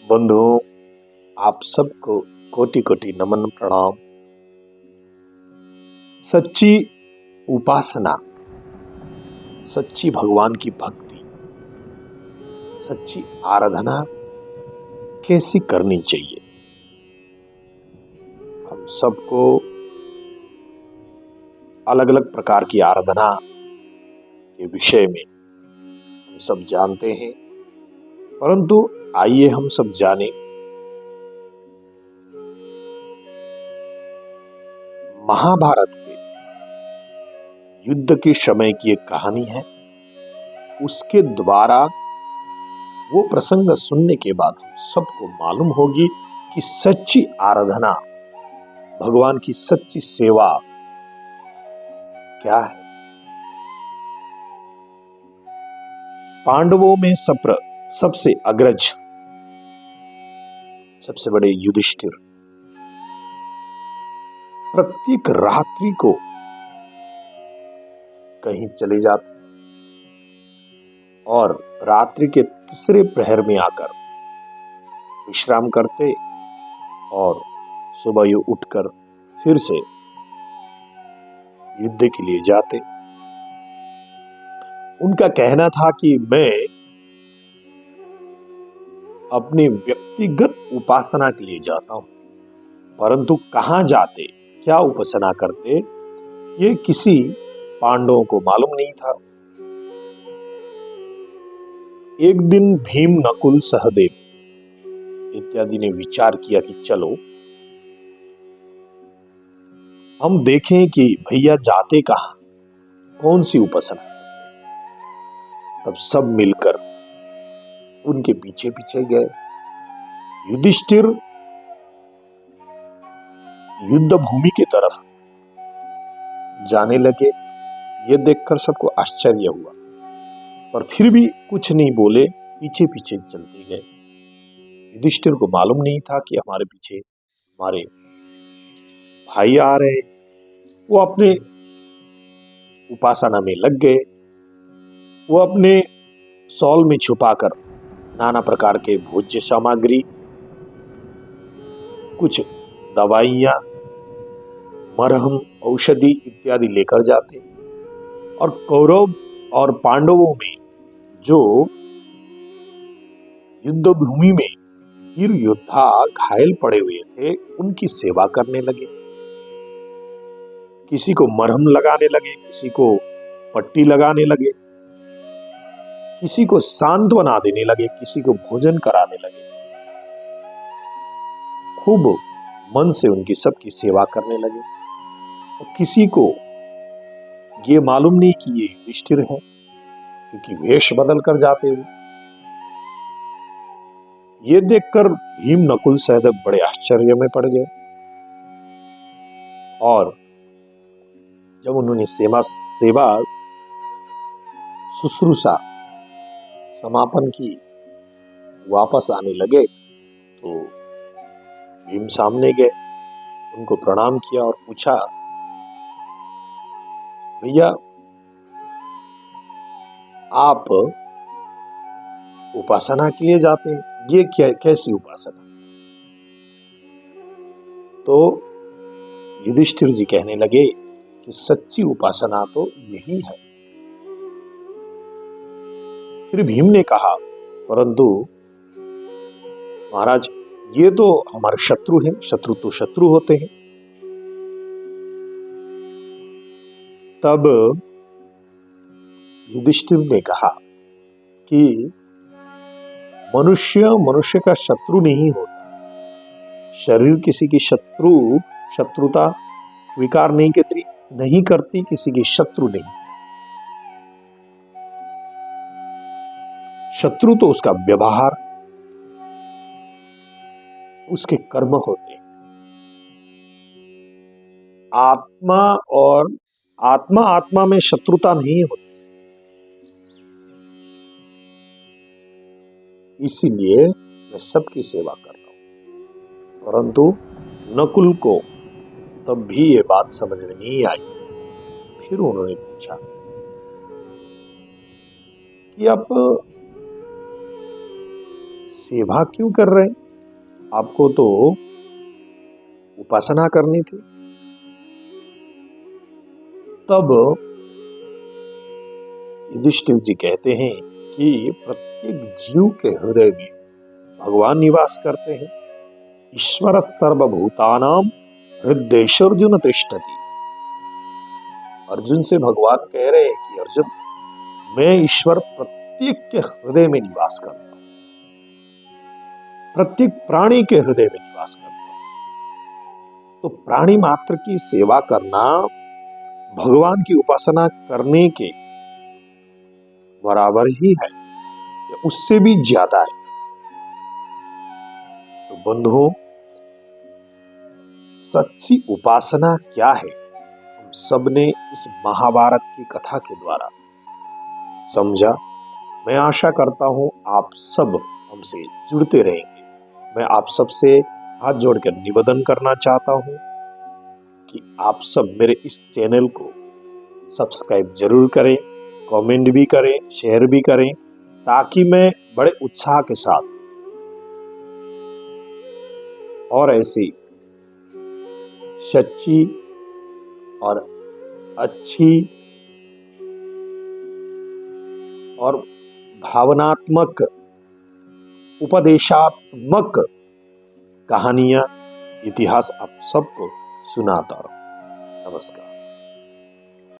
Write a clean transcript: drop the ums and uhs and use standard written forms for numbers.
बंधुओं, आप सबको कोटि कोटि नमन प्रणाम। सच्ची उपासना, सच्ची भगवान की भक्ति, सच्ची आराधना कैसी करनी चाहिए, हम सबको अलग अलग प्रकार की आराधना के विषय में हम सब जानते हैं। परंतु आइए हम सब जाने महाभारत के युद्ध के समय की एक कहानी है। उसके द्वारा वो प्रसंग सुनने के बाद सबको मालूम होगी कि सच्ची आराधना, भगवान की सच्ची सेवा क्या है। पांडवों में सबसे अग्रज, सबसे बड़े युधिष्ठिर प्रत्येक रात्रि को कहीं चले जाते और रात्रि के तीसरे प्रहर में आकर विश्राम करते और सुबह ये उठकर फिर से युद्ध के लिए जाते। उनका कहना था कि मैं अपनी व्यक्तिगत उपासना के लिए जाता हूं, परंतु कहां जाते, क्या उपासना करते, ये किसी पांडवों को मालूम नहीं था। एक दिन भीम, नकुल, सहदेव इत्यादि ने विचार किया कि चलो हम देखें कि भैया जाते कहां, कौन सी उपासना। तब सब मिलकर उनके पीछे पीछे गए। युधिष्ठिर युद्ध भूमि की तरफ जाने लगे। ये देखकर सबको आश्चर्य हुआ, पर फिर भी कुछ नहीं बोले, पीछे पीछे चलते गए। युधिष्ठिर को मालूम नहीं था कि हमारे पीछे हमारे भाई आ रहे। वो अपने उपासना में लग गए। वो अपने सॉल में छुपाकर नाना प्रकार के भोज्य सामग्री, कुछ दवाइयां, मरहम, औषधि इत्यादि लेकर जाते। और कौरव और पांडवों में जो युद्ध भूमि में वीर योद्धा घायल पड़े हुए थे, उनकी सेवा करने लगे। किसी को मरहम लगाने लगे, किसी को पट्टी लगाने लगे, किसी को सांत्वना देने लगे, किसी को भोजन कराने लगे। खूब मन से उनकी सबकी सेवा करने लगे। और किसी को ये मालूम नहीं कि ये युधिष्ठिर है, क्योंकि वेश बदल कर जाते हुए। ये देखकर भीम, नकुल, सहदेव बड़े आश्चर्य में पड़ गए। और जब उन्होंने सेवा शुश्रूषा समापन की, वापस आने लगे, तो भीम सामने गए, उनको प्रणाम किया और पूछा, भैया आप उपासना के लिए जाते हैं, ये कैसी उपासना। तो युधिष्ठिर जी कहने लगे कि सच्ची उपासना तो यही है। फिर भीम ने कहा, परंतु महाराज, ये तो हमारे शत्रु हैं, शत्रु तो शत्रु होते हैं। तब युधिष्ठिर ने कहा कि मनुष्य का शत्रु नहीं होता। शरीर किसी की शत्रुता स्वीकार नहीं करती, किसी की शत्रु नहीं। शत्रु तो उसका व्यवहार, उसके कर्म होते हैं। आत्मा में शत्रुता नहीं होती। इसीलिए मैं सबकी सेवा करता हूं। परंतु नकुल को तब भी ये बात समझ में नहीं आई। फिर उन्होंने पूछा कि आप सेवा क्यों कर रहे हैं? आपको तो उपासना करनी थी। तब युधिष्ठिर जी कहते हैं कि प्रत्येक जीव के हृदय में भगवान निवास करते हैं। ईश्वर सर्वभूतानां हृदयेषु तिष्ठति। अर्जुन से भगवान कह रहे हैं कि अर्जुन, मैं ईश्वर प्रत्येक के हृदय में निवास करता हूं, प्रत्येक प्राणी के हृदय में निवास करता हूं। तो प्राणी मात्र की सेवा करना भगवान की उपासना करने के बराबर ही है, या उससे भी ज्यादा है। तो बंधुओं, सच्ची उपासना क्या है, हम सबने इस महाभारत की कथा के द्वारा समझा। मैं आशा करता हूं आप सब हमसे जुड़ते रहेंगे। मैं आप सबसे हाथ जोड़कर निवेदन करना चाहता हूं कि आप सब मेरे इस चैनल को सब्सक्राइब जरूर करें, कमेंट भी करें, शेयर भी करें, ताकि मैं बड़े उत्साह के साथ और ऐसी सच्ची और अच्छी और भावनात्मक, उपदेशात्मक कहानियां, इतिहास आप सबको सुनाता रहूं। नमस्कार।